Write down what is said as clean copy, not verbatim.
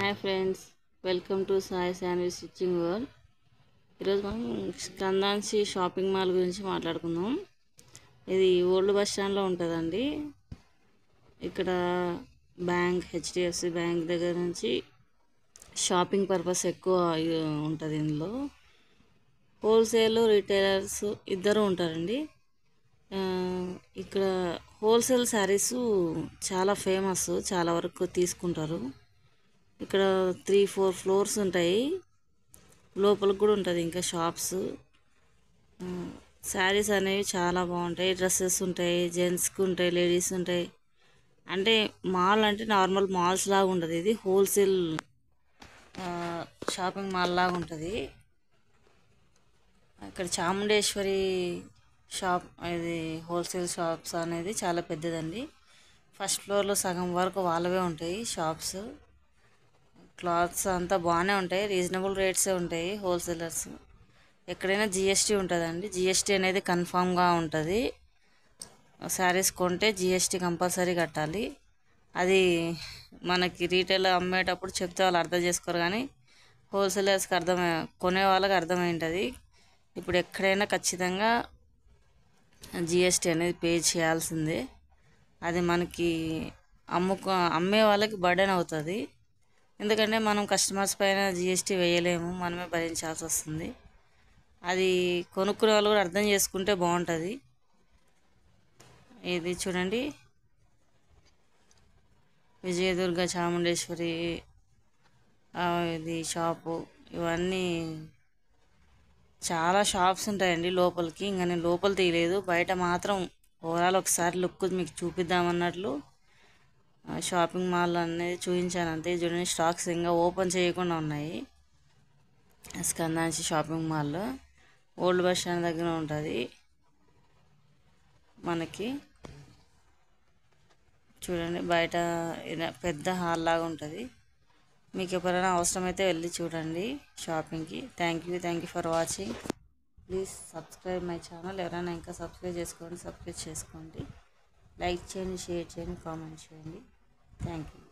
Hi friends, welcome to Sai sandwich stitching world. ఈరోజు మనం స్కందాన్సి shopping mall గురించి మాట్లాడుకుందాం. ఇది ఓల్డ్ బస్ స్టాండ్లో ఉంటుందండి. ఇక్కడ హెచ్డిఎఫ్సి బ్యాంక్ దగ్గర నుంచి షాపింగ్ పర్పస్ ఎక్కువ ఉంటుంది. ఇందులో హోల్సేల్ రిటైలర్స్ ఇద్దరు ఉంటారండి. ఇక్కడ హోల్సేల్ శారీస్ చాలా ఫేమస్, చాలా వరకు తీసుకుంటారు. ఇక్కడ 3-4 ఫ్లోర్స్ ఉంటాయి. లోపలికి కూడా ఉంటుంది ఇంకా షాప్స్. శారీస్ అనేవి చాలా బాగుంటాయి. డ్రెస్సెస్ ఉంటాయి, జెంట్స్కి ఉంటాయి, లేడీస్ ఉంటాయి. అంటే మాల్ అంటే నార్మల్ మాల్స్ లాగా ఉంటుంది. ఇది హోల్సేల్ షాపింగ్ మాల్ లాగా ఉంటుంది. ఇక్కడ చాముండేశ్వరి షాప్, ఇది హోల్సేల్ షాప్స్ అనేది చాలా పెద్దదండి. ఫస్ట్ ఫ్లోర్లో సగం వరకు వాళ్ళవే ఉంటాయి షాప్స్. క్లాత్స్ అంతా బాగానే ఉంటాయి, రీజనబుల్ రేట్సే ఉంటాయి. హోల్సేలర్స్ ఎక్కడైనా జిఎస్టీ ఉంటుందండి. జిఎస్టీ అనేది కన్ఫామ్గా ఉంటుంది. శారీస్ కొంటే జిఎస్టీ కంపల్సరీ కట్టాలి. అది మనకి రీటైల్ అమ్మేటప్పుడు చెప్తే వాళ్ళు అర్థం చేసుకోరు, కానీ హోల్సేలర్స్కి కొనే వాళ్ళకి అర్థమై ఉంటుంది. ఇప్పుడు ఎక్కడైనా ఖచ్చితంగా జిఎస్టీ అనేది పే చేయాల్సిందే. అది మనకి అమ్మే వాళ్ళకి బర్డెన్ అవుతుంది. ఎందుకంటే మనం కస్టమర్స్ పైన జిఎస్టీ వేయలేము, మనమే భరించాల్సి వస్తుంది. అది కొనుక్కునే వాళ్ళు కూడా అర్థం చేసుకుంటే బాగుంటుంది. ఇది చూడండి, విజయదుర్గ చాముండేశ్వరి ఇది షాపు. ఇవన్నీ చాలా షాప్స్ ఉంటాయండి లోపలికి. ఇంకా నేను లోపల తీయలేదు, బయట మాత్రం ఓవరాల్ ఒకసారి లుక్ మీకు చూపిద్దామన్నట్లు షాపింగ్ మాల్ అనేది చూపించాను అంతే. చూడండి, స్టాక్స్ ఇంకా ఓపెన్ చేయకుండా ఉన్నాయి. స్కందాన్సి షాపింగ్ మాల్లో ఓల్డ్ బస్ స్టాండ్ దగ్గర ఉంటుంది మనకి. చూడండి, బయట పెద్ద హాల్ లాగా ఉంటుంది. మీకు ఎప్పుడైనా అవసరమైతే వెళ్ళి చూడండి షాపింగ్కి. Thank you for watching. Please subscribe my channel. ఎవరైనా ఇంకా సబ్స్క్రైబ్ చేసుకోండి. లైక్ చేయండి, షేర్ చేయండి, కామెంట్ చేయండి. Thank you.